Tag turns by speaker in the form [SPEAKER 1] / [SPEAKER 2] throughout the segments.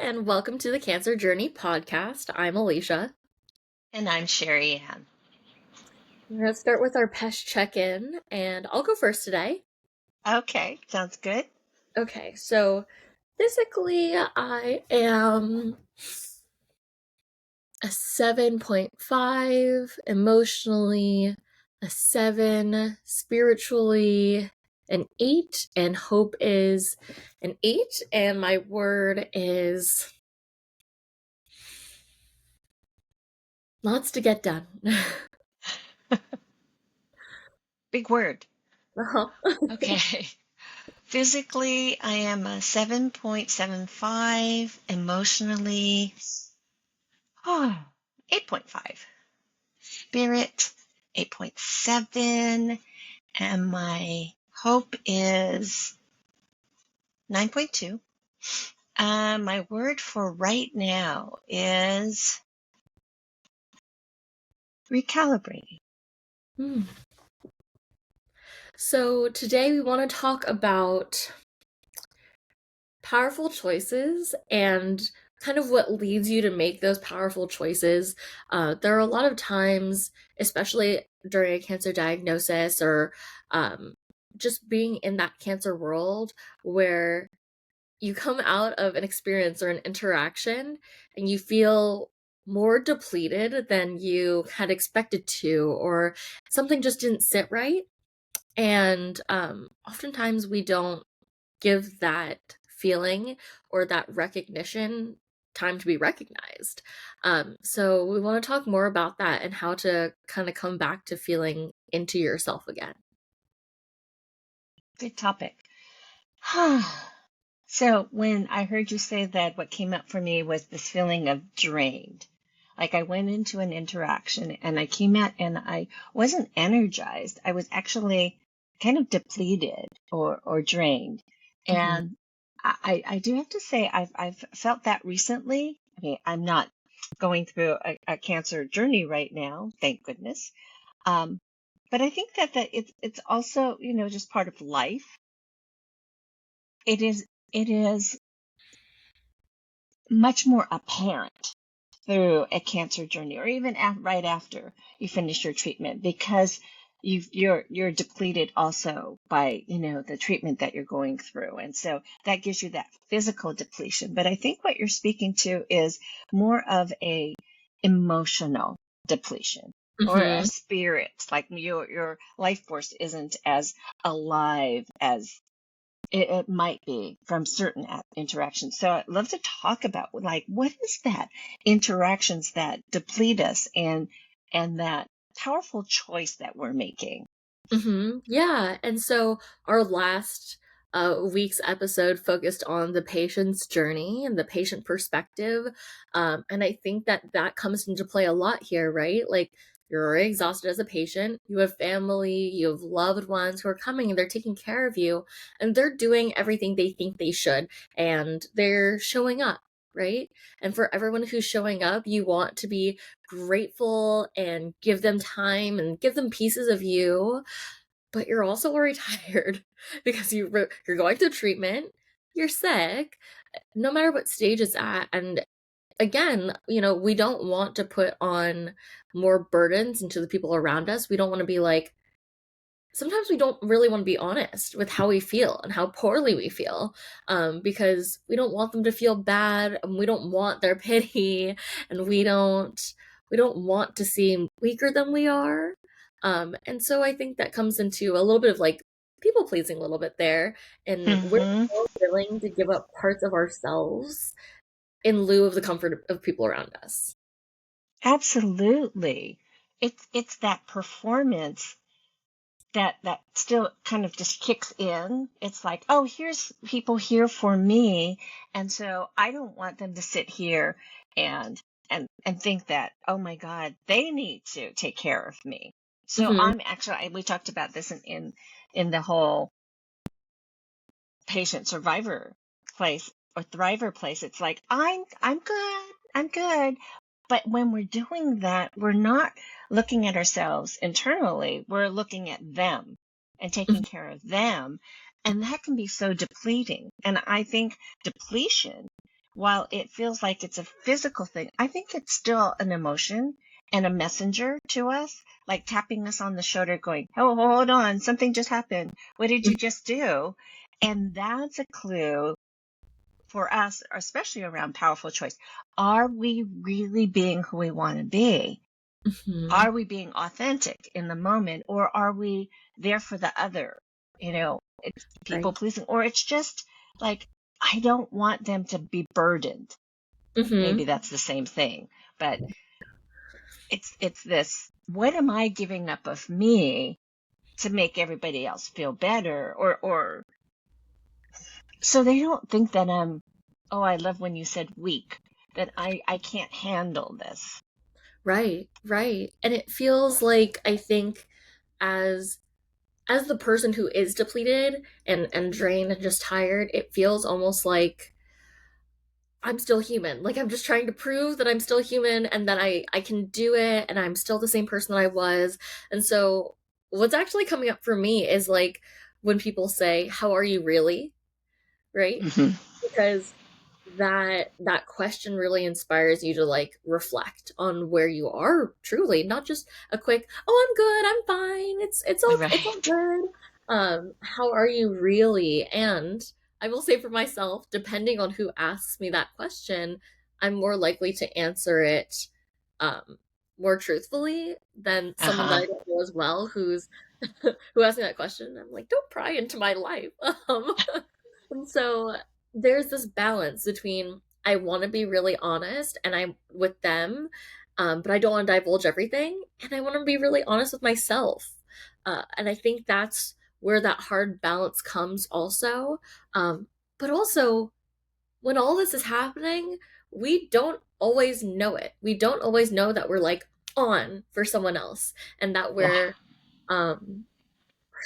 [SPEAKER 1] and welcome to the Cancer Journey podcast. I'm Alicia.
[SPEAKER 2] And I'm Sherry Ann.
[SPEAKER 1] We're going to start with our pest check-in, and I'll go first today.
[SPEAKER 2] Okay, sounds good.
[SPEAKER 1] Okay, so physically, I am a 7.5, emotionally, a 7, spiritually, an 8, and hope is an 8, and my word is lots to get done.
[SPEAKER 2] Big word.
[SPEAKER 1] Uh-huh.
[SPEAKER 2] Okay. Physically, I am a 7.75. Emotionally, 8.5. Spirit, 8.7. And my hope is 9.2. My word for right now is recalibrating.
[SPEAKER 1] So today we want to talk about powerful choices and kind of what leads you to make those powerful choices. There are a lot of times, especially during a cancer diagnosis or just being in that cancer world, where you come out of an experience or an interaction and you feel more depleted than you had expected to, or something just didn't sit right. And oftentimes we don't give that feeling or that recognition time to be recognized. So we want to talk more about that and how to kind of come back to feeling into yourself again.
[SPEAKER 2] Good topic. So when I heard you say that, what came up for me was this feeling of drained. Like I went into an interaction and I came out and I wasn't energized. I was actually kind of depleted or drained. And I do have to say I've felt that recently. I mean, I'm not going through a cancer journey right now, thank goodness. But I think that it's also, just part of life. It is much more apparent through a cancer journey, or even right after you finish your treatment, because you're depleted also by the treatment that you're going through, and so that gives you that physical depletion. But I think what you're speaking to is more of a emotional depletion, or a spirit, like your life force isn't as alive as it might be from certain interactions. So I'd love to talk about, like, what is that interactions that deplete us, and that powerful choice that we're making.
[SPEAKER 1] Yeah, and so our last week's episode focused on the patient's journey and the patient perspective, and I think that comes into play a lot here, right? Like, you're already exhausted as a patient, you have family, you have loved ones who are coming and they're taking care of you, and they're doing everything they think they should, and they're showing up, right? And for everyone who's showing up, you want to be grateful and give them time and give them pieces of you, but you're also already tired because you're going through treatment, you're sick, no matter what stage it's at. And again, we don't want to put on more burdens into the people around us. We don't want to be like, sometimes we don't really want to be honest with how we feel and how poorly we feel, because we don't want them to feel bad, and we don't want their pity, and we don't want to seem weaker than we are. And so I think that comes into a little bit of like people pleasing a little bit there, and we're more willing to give up parts of ourselves in lieu of the comfort of people around us.
[SPEAKER 2] Absolutely. It's that performance that still kind of just kicks in. It's like, oh, here's people here for me, and so I don't want them to sit here and think that, oh my God, they need to take care of me. So
[SPEAKER 1] Mm-hmm.
[SPEAKER 2] I'm actually, we talked about this in the whole patient survivor place or thriver place. It's like, I'm good. But when we're doing that, we're not looking at ourselves internally. We're looking at them and taking care of them. And that can be so depleting. And I think depletion while it feels like it's a physical thing, I think it's still an emotion and a messenger to us, like tapping us on the shoulder, going, "Oh, hold on, something just happened. What did you just do?" And that's a clue for us, especially around powerful choice. Are we really being who we want to be?
[SPEAKER 1] Mhm.
[SPEAKER 2] Are we being authentic in the moment, or are we there for the other? It's people
[SPEAKER 1] Right.
[SPEAKER 2] pleasing, or it's just like, I don't want them to be burdened. Maybe
[SPEAKER 1] Mhm.
[SPEAKER 2] that's the same thing, but it's this, what am I giving up of me to make everybody else feel better, or so they don't think that I'm, oh, I love when you said weak, that I can't handle this.
[SPEAKER 1] Right, right. And it feels like, I think, as the person who is depleted and drained and just tired, it feels almost like I'm still human. Like I'm just trying to prove that I'm still human and that I can do it and I'm still the same person that I was. And so what's actually coming up for me is like when people say, "How are you really?" Right?
[SPEAKER 2] Hmm.
[SPEAKER 1] Because that question really inspires you to like reflect on where you are truly, not just a quick, "Oh, I'm good, I'm fine, it's all
[SPEAKER 2] Right.
[SPEAKER 1] good." How are you really? And I will say for myself, depending on who asks me that question, I'm more likely to answer it um more truthfully than someone that
[SPEAKER 2] Uh-huh.
[SPEAKER 1] I don't know as well, who asked me that question. I'm like, don't pry into my life. And so there's this balance between, I want to be really honest and I'm with them, but I don't want to divulge everything, and I want to be really honest with myself. And I think that's where that hard balance comes also. But also, when all this is happening, we don't always know it. We don't always know that we're like on for someone else and that
[SPEAKER 2] Yeah.
[SPEAKER 1] we're um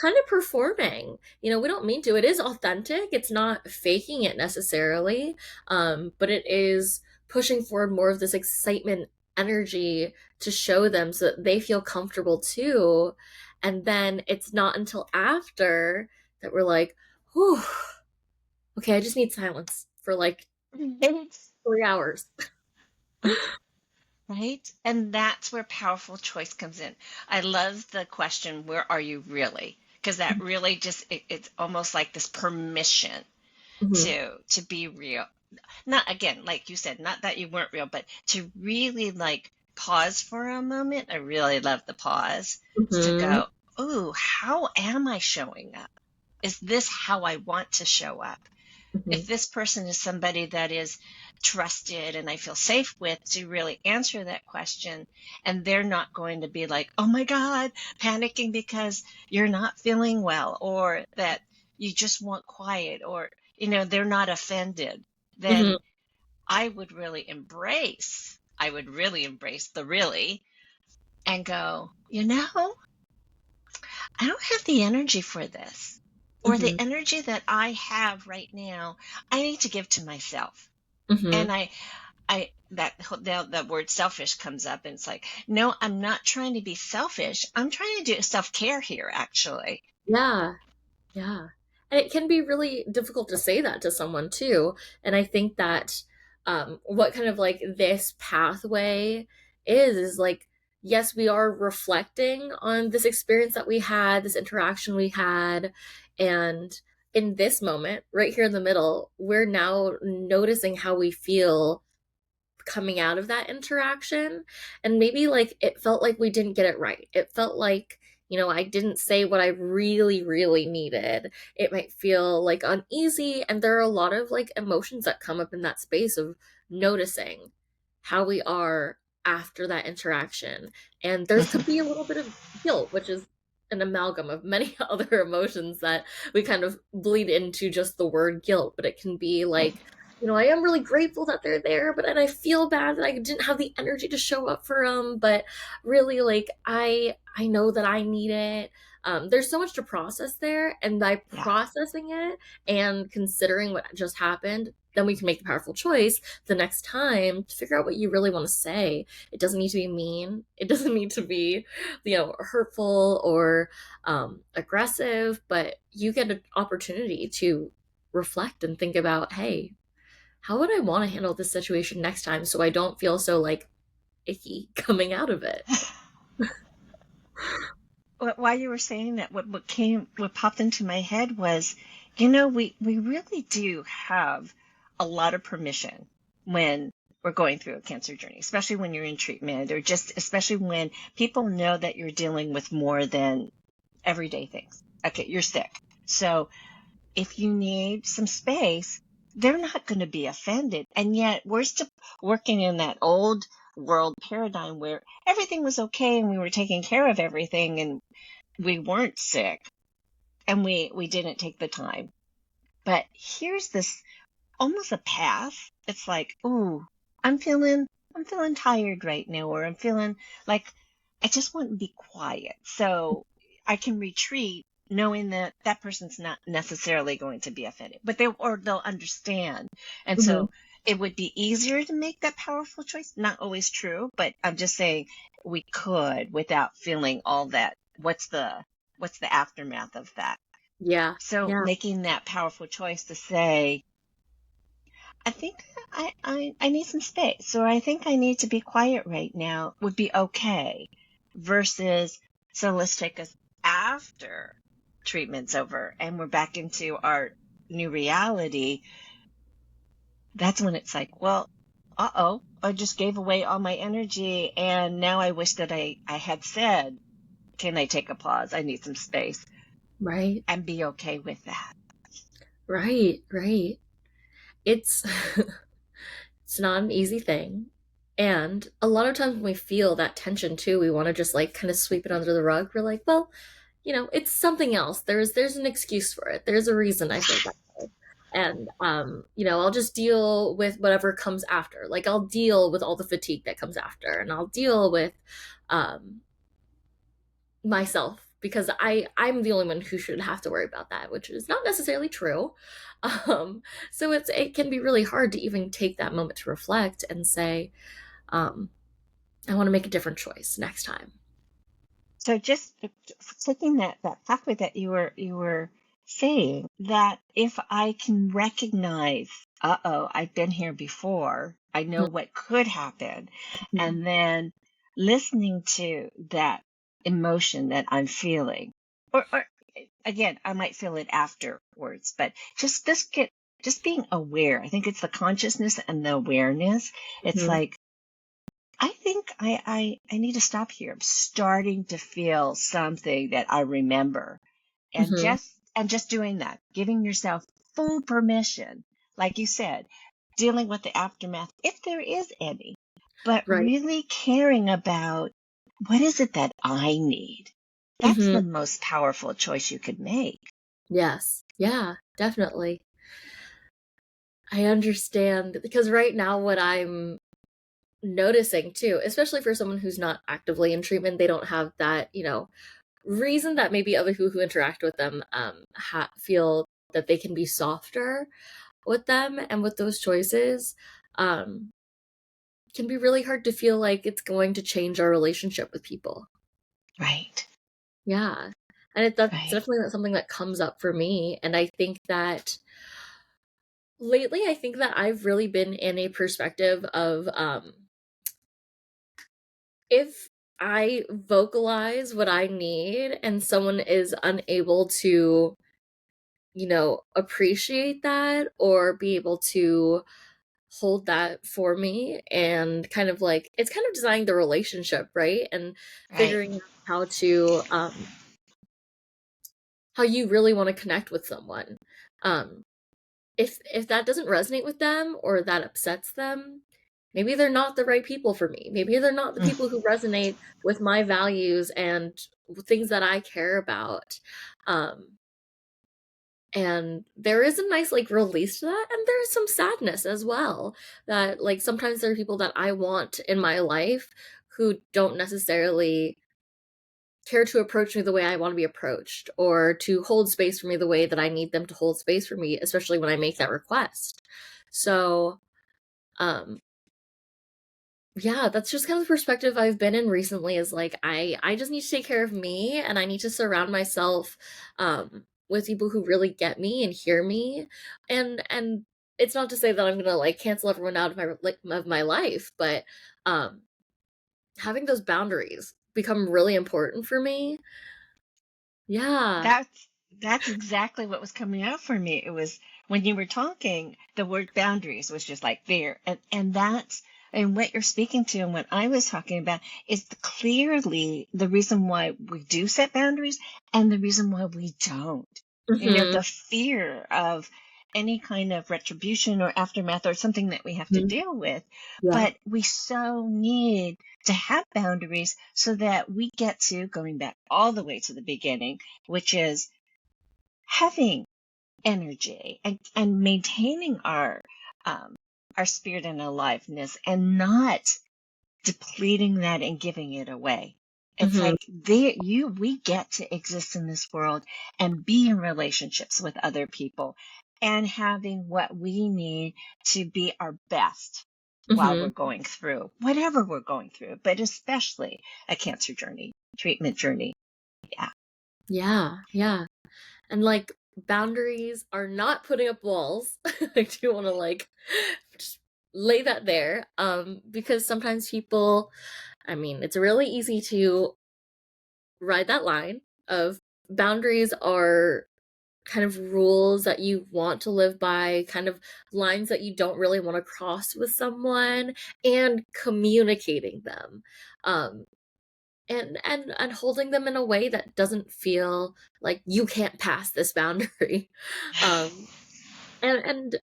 [SPEAKER 1] kind of performing. We don't mean to. It is authentic. It's not faking it necessarily, but it is pushing forward more of this excitement energy to show them so that they feel comfortable too. And then it's not until after that we're like, whew, okay, I just need silence for like
[SPEAKER 2] Right.
[SPEAKER 1] 3 hours.
[SPEAKER 2] Right? And that's where powerful choice comes in. I love the question, where are you really? Because that really just, it's almost like this permission
[SPEAKER 1] Hmm.
[SPEAKER 2] to be real. Not, again, like you said, not that you weren't real, but to really like pause for a moment. I really love the pause to
[SPEAKER 1] Hmm.
[SPEAKER 2] go, "Oh, how am I showing up? Is this how I want to show up?" If
[SPEAKER 1] Hmm.
[SPEAKER 2] this person is somebody that is trusted and I feel safe with, to really answer that question, and they're not going to be like, "Oh my God," panicking because you're not feeling well, or that you just want quiet, or, they're not offended,
[SPEAKER 1] Hmm.
[SPEAKER 2] then I would really embrace the really, and go, I don't have the energy for this. Or the
[SPEAKER 1] Hmm.
[SPEAKER 2] energy that I have right now, I need to give to myself.
[SPEAKER 1] Hmm.
[SPEAKER 2] And that word selfish comes up, and it's like, no, I'm not trying to be selfish. I'm trying to do self-care here, actually.
[SPEAKER 1] Yeah. Yeah. And it can be really difficult to say that to someone too. And I think that what kind of like this pathway is like, yes, we are reflecting on this experience that we had, this interaction we had. And in this moment, right here in the middle, we're now noticing how we feel coming out of that interaction. And maybe like it felt like we didn't get it right. It felt like, I didn't say what I really, really needed. It might feel like uneasy. And there are a lot of like emotions that come up in that space of noticing how we are after that interaction. And there's could be a little bit of guilt, which is an amalgam of many other emotions that we kind of bleed into just the word guilt. But it can be like, I am really grateful that they're there, but and I feel bad that I didn't have the energy to show up for them. But really, like I know that I need it. There's so much to process there, and by
[SPEAKER 2] Yeah.
[SPEAKER 1] processing it and considering what just happened, then we can make the powerful choice the next time to figure out what you really want to say. It doesn't need to be mean. It doesn't need to be, hurtful or aggressive. But you get an opportunity to reflect and think about, hey, how would I want to handle this situation next time so I don't feel so like icky coming out of it?
[SPEAKER 2] While you were saying that, what popped into my head was, we really do have a lot of permission when we're going through a cancer journey, especially when you're in treatment, or just especially when people know that you're dealing with more than everyday things. Okay, you're sick. So if you need some space, they're not going to be offended. And yet we're still working in that old world paradigm where everything was okay and we were taking care of everything and we weren't sick and we didn't take the time. But here's this almost a path. It's like, ooh, I'm feeling I'm feeling tired right now, or I'm feeling like I just want to be quiet. So I can retreat knowing that that person's not necessarily going to be offended, but they'll understand. And
[SPEAKER 1] Mhm.
[SPEAKER 2] so it would be easier to make that powerful choice. Not always true, but I'm just saying we could without feeling all that. What's the aftermath of that?
[SPEAKER 1] Yeah.
[SPEAKER 2] So
[SPEAKER 1] Yeah.
[SPEAKER 2] making that powerful choice to say, I think I need some space, or I think I need to be quiet right now would be okay. Versus, so let's take us after treatment's over and we're back into our new reality. That's when it's like, well, uh-oh, I just gave away all my energy. And now I wish that I had said, can I take a pause? I need some space,
[SPEAKER 1] Right.
[SPEAKER 2] and be okay with that.
[SPEAKER 1] Right. Right. It's it's not an easy thing. And a lot of times when we feel that tension too, we want to just like kind of sweep it under the rug. We're like, well, it's something else. There's an excuse for it. There's a reason I feel that way. And I'll just deal with whatever comes after. Like I'll deal with all the fatigue that comes after, and I'll deal with um myself because I'm the only one who should have to worry about that, which is not necessarily true. So it can be really hard to even take that moment to reflect and say, um, I want to make a different choice next time.
[SPEAKER 2] So just taking that pathway that you were saying, that if I can recognize, uh-oh, I've been here before, I know what could happen,
[SPEAKER 1] Mhm.
[SPEAKER 2] and then listening to that emotion that I'm feeling, or again, I might feel it afterwards, but just being aware. I think it's the consciousness and the awareness. It's
[SPEAKER 1] Mhm.
[SPEAKER 2] like, I think I need to stop here. I'm starting to feel something that I remember. And
[SPEAKER 1] Mhm.
[SPEAKER 2] just doing that, giving yourself full permission, like you said, dealing with the aftermath, if there is any, but
[SPEAKER 1] Right.
[SPEAKER 2] really caring about, what is it that I need? That's
[SPEAKER 1] Mhm.
[SPEAKER 2] the most powerful choice you could make.
[SPEAKER 1] Yes. Yeah, definitely. I understand because right now what I'm noticing too, especially for someone who's not actively in treatment, they don't have that, reason that maybe other people who interact with them feel that they can be softer with them and with those choices. Um, can be really hard to feel like it's going to change our relationship with people.
[SPEAKER 2] Right,
[SPEAKER 1] Yeah. And that's
[SPEAKER 2] right,
[SPEAKER 1] definitely not something that comes up for me. And I think that lately, I think that I've really been in a perspective of if I vocalize what I need and someone is unable to, appreciate that or be able to hold that for me and kind of like it's kind of designing the relationship, right? And
[SPEAKER 2] right,
[SPEAKER 1] figuring out how you really want to connect with someone. Um if that doesn't resonate with them or that upsets them, maybe they're not the right people for me. Maybe they're not the
[SPEAKER 2] mm,
[SPEAKER 1] people who resonate with my values and things that I care about. Um, and there is a nice like release to that, and there is some sadness as well. That like sometimes there are people that I want in my life who don't necessarily care to approach me the way I want to be approached or to hold space for me the way that I need them to hold space for me, especially when I make that request. So, um, yeah, that's just kind of the perspective I've been in recently is like I just need to take care of me and I need to surround myself with people who really get me and hear me and it's not to say that I'm gonna like cancel everyone out of my life, but um having those boundaries become really important for me. Yeah.
[SPEAKER 2] That's exactly what was coming up for me. It was when you were talking, the word boundaries was just like there. And that's and what you're speaking to and what I was talking about is clearly the reason why we do set boundaries and the reason why we don't. You know,
[SPEAKER 1] Mhm.
[SPEAKER 2] the fear of any kind of retribution or aftermath or something that we have to
[SPEAKER 1] Mhm.
[SPEAKER 2] deal with.
[SPEAKER 1] Yeah.
[SPEAKER 2] But we so need to have boundaries so that we get to going back all the way to the beginning, which is having energy and maintaining um, our spirit and aliveness and not depleting that and giving it away. It's
[SPEAKER 1] Mhm.
[SPEAKER 2] like there you we get to exist in this world and be in relationships with other people and having what we need to be our best while we're
[SPEAKER 1] Mhm.
[SPEAKER 2] going through whatever we're going through, but especially a cancer journey, treatment journey. Yeah.
[SPEAKER 1] Yeah, yeah. And like boundaries are not putting up walls. I do want to like just lay that there because sometimes people, I mean, it's really easy to ride that line of boundaries are kind of rules that you want to live by, kind of lines that you don't really want to cross with someone, and communicating them. Um and holding them in a way that doesn't feel like you can't pass this boundary. Um and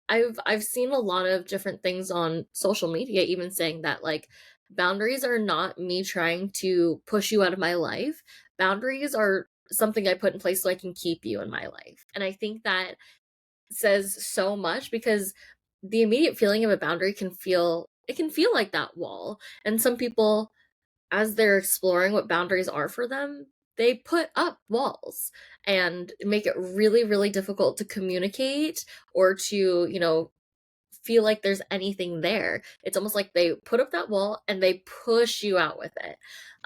[SPEAKER 1] I've seen a lot of different things on social media even saying that like boundaries are not me trying to push you out of my life. Boundaries are something I put in place so I can keep you in my life. And I think that says so much because the immediate feeling of a boundary can feel like that wall. And some people, as they're exploring what boundaries are for them, they put up walls and make it really, really difficult to communicate or to, feel like there's anything there. It's almost like they put up that wall and they push you out with it,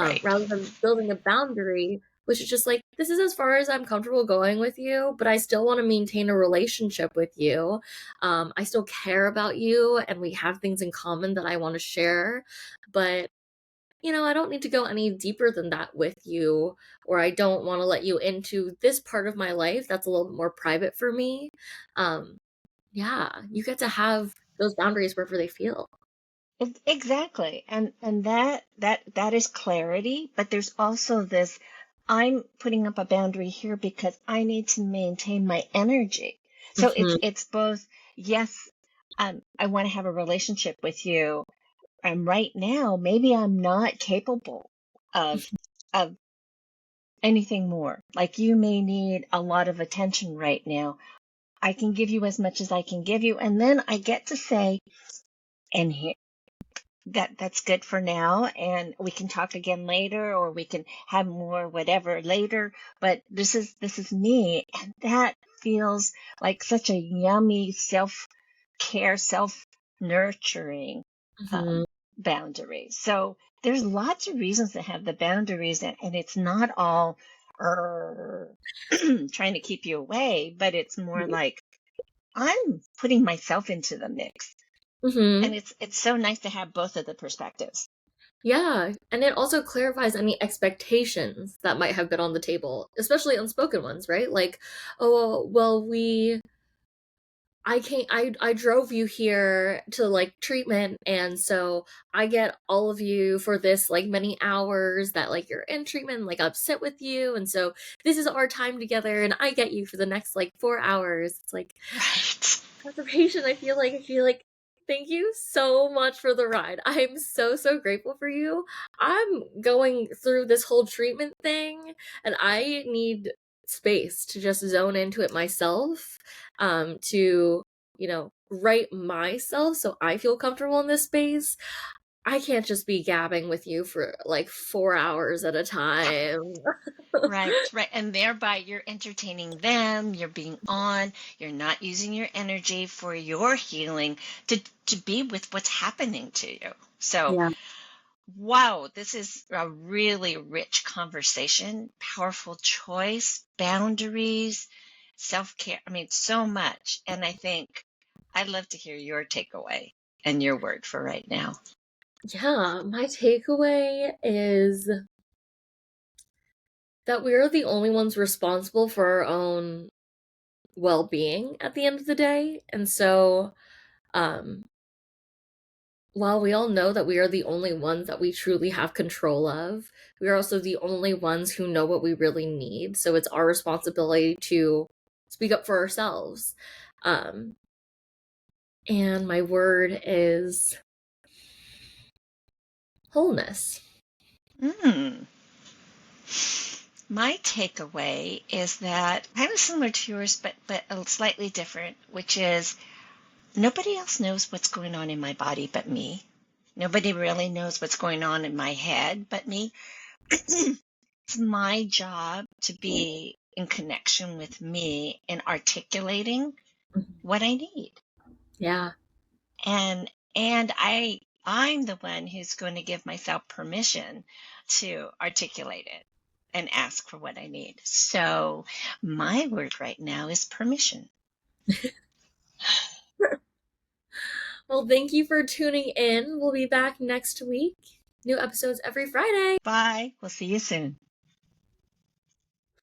[SPEAKER 2] Right.
[SPEAKER 1] rather than building a boundary, which is just like, this is as far as I'm comfortable going with you, but I still want to maintain a relationship with you. I still care about you and we have things in common that I want to share. But I don't need to go any deeper than that with you, or I don't want to let you into this part of my life that's a little bit more private for me. Um, yeah, you get to have those boundaries wherever they feel.
[SPEAKER 2] Exactly. And that is clarity, but there's also this I'm putting up a boundary here because I need to maintain my energy. So
[SPEAKER 1] Mhm,
[SPEAKER 2] it's both, yes, I want to have a relationship with you. And right now, maybe I'm not capable of of anything more. Like you may need a lot of attention right now. I can give you as much as I can give you, and then I get to say, and here that's good for now, and we can talk again later, or we can have more whatever later, but this is me, and that feels like such a yummy self-care, self-nurturing
[SPEAKER 1] mhm,
[SPEAKER 2] um, boundary. So there's lots of reasons to have the boundaries, and it's not all "Arr," trying to keep you away, but it's more
[SPEAKER 1] mhm,
[SPEAKER 2] like I'm putting myself into the mix, and
[SPEAKER 1] mhm.
[SPEAKER 2] it's so nice to have both of the perspectives.
[SPEAKER 1] Yeah, and it also clarifies any expectations that might have been on the table, especially unspoken ones, right? Like, "Oh, well, I drove you here to like treatment, and so I get all of you for this like many hours that like you're in treatment, like I'll sit with you, and so this is our time together and I get you for the next like 4 hours." It's like,
[SPEAKER 2] Right.
[SPEAKER 1] as a patient, I feel like thank you so much for the ride. I'm so, so grateful for you. I'm going through this whole treatment thing and I need space to just zone into it myself, to, write myself so I feel comfortable in this space. I can't just be gabbing with you for like 4 hours at a time.
[SPEAKER 2] Right, right. And thereby you're entertaining them, you're being on, you're not using your energy for your healing to be with what's happening to you. So,
[SPEAKER 1] Yeah.
[SPEAKER 2] wow, this is a really rich conversation, powerful choice, boundaries, self-care. I mean, so much. And I think I'd love to hear your takeaway and your word for right now.
[SPEAKER 1] Yeah, my takeaway is that we are the only ones responsible for our own well-being at the end of the day. And so, um, while we all know that we are the only ones that we truly have control of, we are also the only ones who know what we really need. So it's our responsibility to speak up for ourselves. Um, and my word is wholeness.
[SPEAKER 2] Mm. My takeaway is that kind of similar to yours, but a slightly different, which is nobody else knows what's going on in my body but me. Nobody really knows what's going on in my head but me. It's my job to be in connection with me and articulating what I need.
[SPEAKER 1] Yeah.
[SPEAKER 2] And I'm the one who's going to give myself permission to articulate it and ask for what I need. So my word right now is permission.
[SPEAKER 1] Well, thank you for tuning in. We'll be back next week. New episodes every Friday.
[SPEAKER 2] Bye. We'll see you soon.